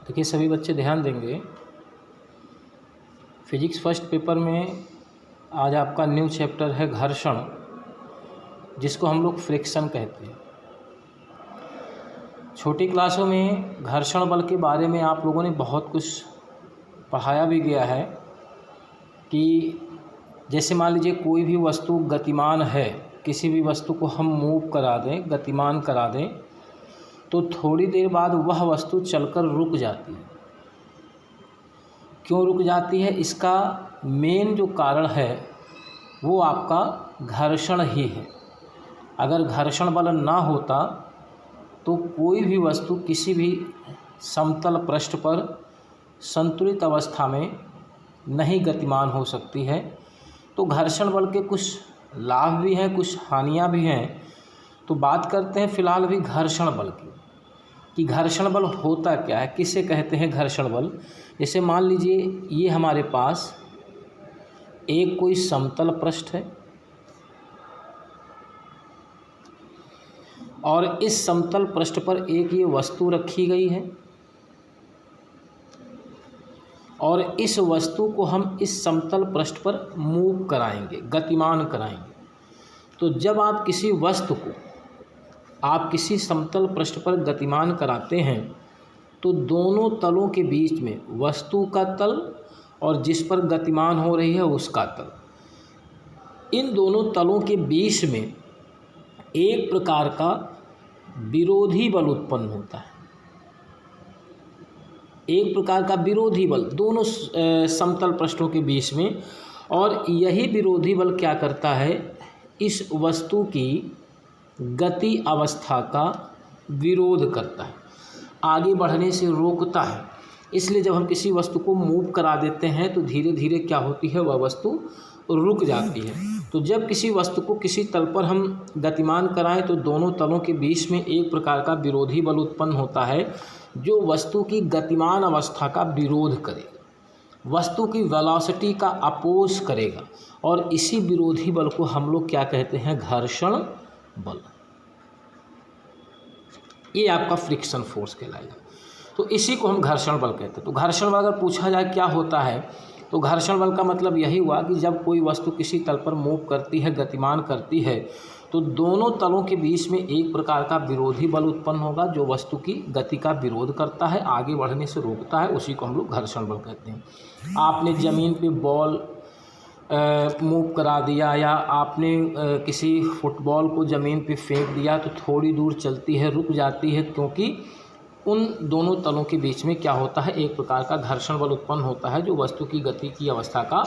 देखिए सभी बच्चे ध्यान देंगे। फिजिक्स फर्स्ट पेपर में आज आपका न्यू चैप्टर है घर्षण, जिसको हम लोग फ्रिक्शन कहते हैं। छोटी क्लासों में घर्षण बल के बारे में आप लोगों ने बहुत कुछ पढ़ाया भी गया है कि जैसे मान लीजिए कोई भी वस्तु गतिमान है, किसी भी वस्तु को हम मूव करा दें, गतिमान करा दें, तो थोड़ी देर बाद वह वस्तु चलकर रुक जाती है। क्यों रुक जाती है? इसका मेन जो कारण है वो आपका घर्षण ही है। अगर घर्षण बल ना होता तो कोई भी वस्तु किसी भी समतल पृष्ठ पर संतुलित अवस्था में नहीं गतिमान हो सकती है। तो घर्षण बल के कुछ लाभ भी हैं, कुछ हानियां भी हैं। तो बात करते हैं फ़िलहाल भी घर्षण बल की, कि घर्षण बल होता क्या है, किसे कहते हैं घर्षण बल। जैसे मान लीजिए ये हमारे पास एक कोई समतल पृष्ठ है और इस समतल पृष्ठ पर एक ये वस्तु रखी गई है और इस वस्तु को हम इस समतल पृष्ठ पर मूव कराएंगे, गतिमान कराएंगे। तो जब आप किसी वस्तु को आप किसी समतल पृष्ठ पर गतिमान कराते हैं तो दोनों तलों के बीच में वस्तु का तल और जिस पर गतिमान हो रही है उसका तल, इन दोनों तलों के बीच में एक प्रकार का विरोधी बल उत्पन्न होता है। एक प्रकार का विरोधी बल दोनों समतल पृष्ठों के बीच में, और यही विरोधी बल क्या करता है, इस वस्तु की गति अवस्था का विरोध करता है, आगे बढ़ने से रोकता है। इसलिए जब हम किसी वस्तु को मूव करा देते हैं तो धीरे धीरे क्या होती है, वह वस्तु रुक जाती है। तो जब किसी वस्तु को किसी तल पर हम गतिमान कराएं तो दोनों तलों के बीच में एक प्रकार का विरोधी बल उत्पन्न होता है जो वस्तु की गतिमान अवस्था का विरोध करेगा, वस्तु की वेलोसिटी का अपोज करेगा, और इसी विरोधी बल को हम लोग क्या कहते हैं, घर्षण बल। ये आपका फ्रिक्शन फोर्स कहलाएगा। तो इसी को हम घर्षण बल कहते हैं। तो घर्षण बल अगर पूछा जाए क्या होता है, तो घर्षण बल का मतलब यही हुआ कि जब कोई वस्तु किसी तल पर मूव करती है, गतिमान करती है, तो दोनों तलों के बीच में एक प्रकार का विरोधी बल उत्पन्न होगा जो वस्तु की गति का विरोध करता है, आगे बढ़ने से रोकता है। उसी को हम लोग घर्षण बल कहते हैं। आपने ज़मीन पे बॉल मूव करा दिया या आपने किसी फुटबॉल को ज़मीन पे फेंक दिया तो थोड़ी दूर चलती है, रुक जाती है, क्योंकि उन दोनों तलों के बीच में क्या होता है, एक प्रकार का घर्षण बल उत्पन्न होता है जो वस्तु की गति की अवस्था का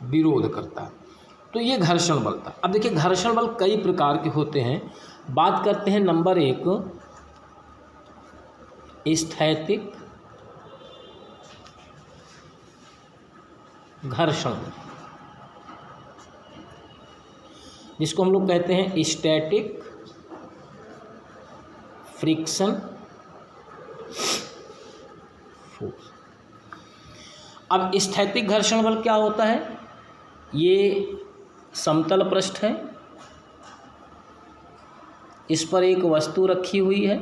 विरोध करता है। तो ये घर्षण बल था। अब देखिए घर्षण बल कई प्रकार के होते हैं। बात करते हैं नंबर 1 स्थैतिक घर्षण, जिसको हम लोग कहते हैं स्टैटिक फ्रिक्शन फोर्स। अब स्थैतिक घर्षण बल क्या होता है, ये समतल पृष्ठ है, इस पर एक वस्तु रखी हुई है।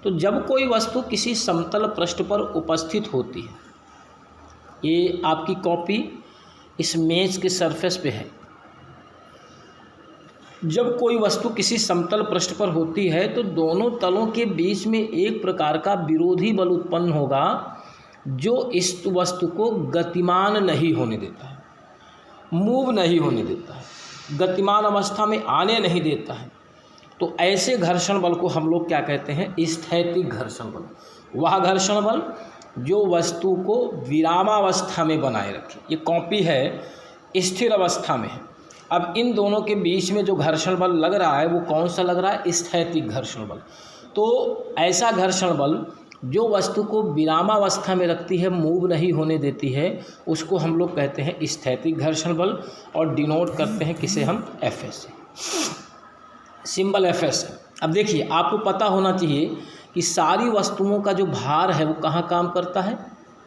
तो जब कोई वस्तु किसी समतल पृष्ठ पर उपस्थित होती है, ये आपकी कॉपी इस मेज के सरफेस पे है, जब कोई वस्तु किसी समतल पृष्ठ पर होती है तो दोनों तलों के बीच में एक प्रकार का विरोधी बल उत्पन्न होगा जो इस वस्तु को गतिमान नहीं होने देता है, मूव नहीं होने देता है, गतिमान अवस्था में आने नहीं देता है। तो ऐसे घर्षण बल को हम लोग क्या कहते हैं, स्थैतिक घर्षण बल। वह घर्षण बल जो वस्तु को विरामावस्था में बनाए रखे। ये कॉपी है, स्थिर अवस्था में है। अब इन दोनों के बीच में जो घर्षण बल लग रहा है वो कौन सा लग रहा है, स्थैतिक घर्षण बल। तो ऐसा घर्षण बल जो वस्तु को विरामावस्था में रखती है, मूव नहीं होने देती है, उसको हम लोग कहते हैं स्थैतिक घर्षण बल, और डिनोट करते हैं किसे हम, Fs से। सिंबल Fs है। अब देखिए आपको पता होना चाहिए कि सारी वस्तुओं का जो भार है वो कहाँ काम करता है,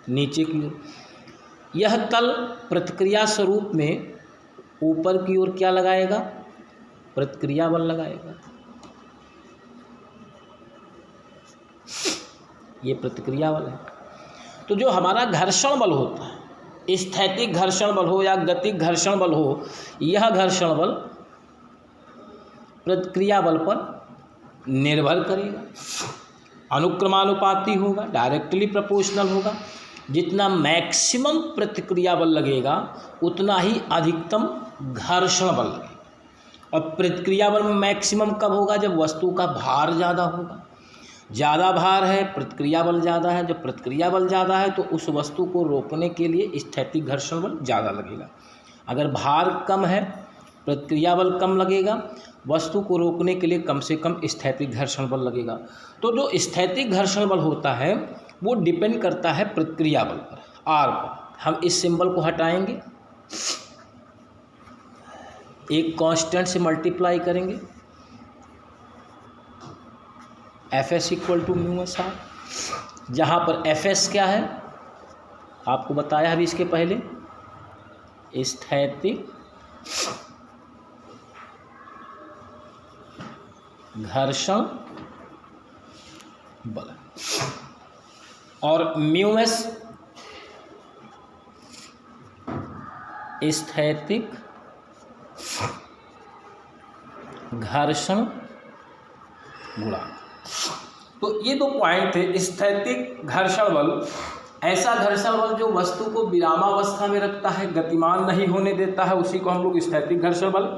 नीचे की ओर। यह तल प्रतिक्रिया स्वरूप में ऊपर की ओर क्या लगाएगा, प्रतिक्रिया बल लगाएगा। ये प्रतिक्रिया बल है। तो जो हमारा घर्षण बल होता है, स्थैतिक घर्षण बल हो या गतिक घर्षण बल हो, यह घर्षण बल प्रतिक्रिया बल पर निर्भर करेगा, अनुक्रमानुपाती होगा, डायरेक्टली प्रोपोर्शनल होगा। जितना मैक्सिमम प्रतिक्रिया बल लगेगा उतना ही अधिकतम घर्षण बल लगेगा। और प्रतिक्रिया बल में मैक्सिमम कब होगा? जब वस्तु का भार ज़्यादा होगा। ज़्यादा भार है, प्रतिक्रिया बल ज़्यादा है। जब प्रतिक्रिया बल ज़्यादा है तो उस वस्तु को रोकने के लिए स्थैतिक घर्षण बल ज़्यादा लगेगा। अगर भार कम है, प्रतिक्रिया बल कम लगेगा, वस्तु को रोकने के लिए कम से कम स्थैतिक घर्षण बल लगेगा। तो जो स्थैतिक घर्षण बल होता है वो डिपेंड करता है प्रतिक्रिया बल पर, आर पर। हम इस सिंबल को हटाएंगे, एक कांस्टेंट से मल्टीप्लाई करेंगे, Fs equal to μs are, जहाँ पर Fs क्या है आपको बताया अभी इसके पहले, स्थैतिक घर्षण बल, और μs स्थैतिक घर्षण गुणांक। तो ये दो पॉइंट थे। स्थैतिक घर्षण बल ऐसा घर्षण बल जो वस्तु को विरामावस्था में रखता है, गतिमान नहीं होने देता है, उसी को हम लोग स्थैतिक घर्षण बल।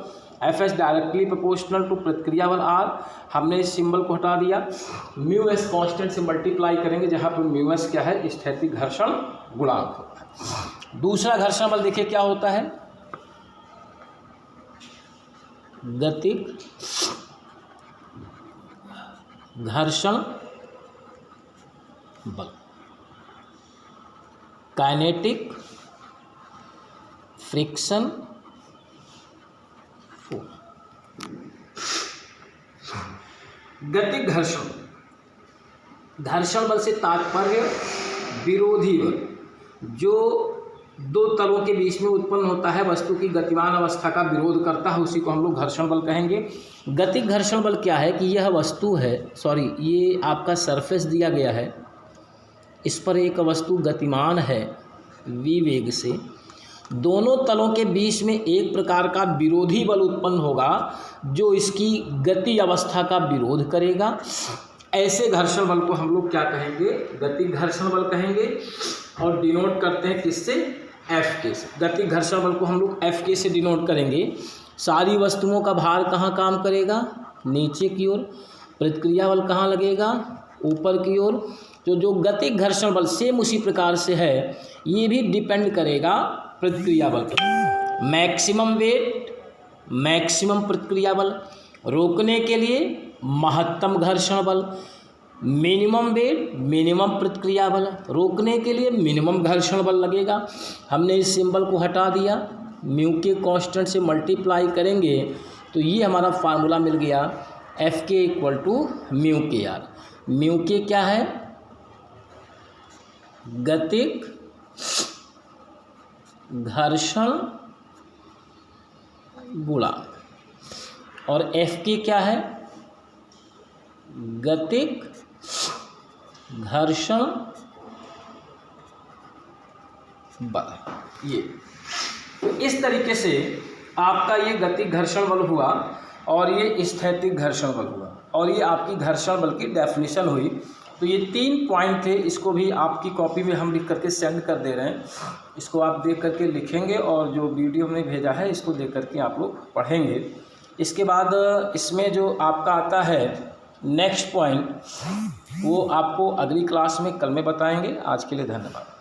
Fs डायरेक्टली प्रोपोर्शनल टू प्रतिक्रिया बल R, हमने इस सिंबल को हटा दिया। μs कांस्टेंट से मल्टीप्लाई करेंगे, जहाँ पर μs क्या है? स्थैतिक घर्षण गुणांक होता है। दूसरा घर्षण बल देखिए क्या होता है, गतिक घर्षण बल, काइनेटिक फ्रिक्शन फोर्स। गतिक घर्षण, घर्षण बल से तात्पर्य विरोधी बल, जो दो तलों के बीच में उत्पन्न होता है, वस्तु की गतिमान अवस्था का विरोध करता है, उसी को हम लोग घर्षण बल कहेंगे। गतिक घर्षण बल क्या है कि यह वस्तु है, ये आपका सरफेस दिया गया है, इस पर एक वस्तु गतिमान है v वेग से, दोनों तलों के बीच में एक प्रकार का विरोधी बल उत्पन्न होगा जो इसकी गति अवस्था का विरोध करेगा। ऐसे घर्षण बल को हम लोग क्या कहेंगे? गतिक घर्षण बल कहेंगे। और डिनोट करते हैं किससे? Fk से। गतिक घर्षण बल को हम लोग Fk से डिनोट करेंगे। सारी वस्तुओं का भार कहाँ काम करेगा? नीचे की ओर। प्रतिक्रिया बल कहाँ लगेगा? ऊपर की ओर। तो जो गतिक घर्षण बल सेम उसी प्रकार से है, ये भी डिपेंड करेगा प्रतिक्रिया बल पर। मैक्सिमम वेट, मैक्सिमम प्रतिक्रिया बल, रोकने के लिए महत्तम घर्षण बल, मिनिमम वेट, मिनिमम प्रतिक्रिया बल, रोकने के लिए मिनिमम घर्षण बल लगेगा। हमने इस सिंबल को हटा दिया, म्यू के कांस्टेंट से मल्टीप्लाई करेंगे तो ये हमारा फार्मूला मिल गया, Fk इक्वल टू म्यू के आर। म्यू के क्या है? गतिक घर्षण गुणांक, और Fk क्या है? गतिक घर्षण बल। ये तो इस तरीके से आपका ये गतिक घर्षण बल हुआ और ये स्थैतिक घर्षण बल हुआ, और ये आपकी घर्षण बल की डेफिनेशन हुई। तो ये 3 पॉइंट थे, इसको भी आपकी कॉपी में हम लिख करके सेंड कर दे रहे हैं। इसको आप देख करके लिखेंगे और जो वीडियो हमने भेजा है इसको देख करके आप लोग पढ़ेंगे। इसके बाद इसमें जो आपका आता है नेक्स्ट पॉइंट, वो आपको अगली क्लास में कल में बताएंगे। आज के लिए धन्यवाद।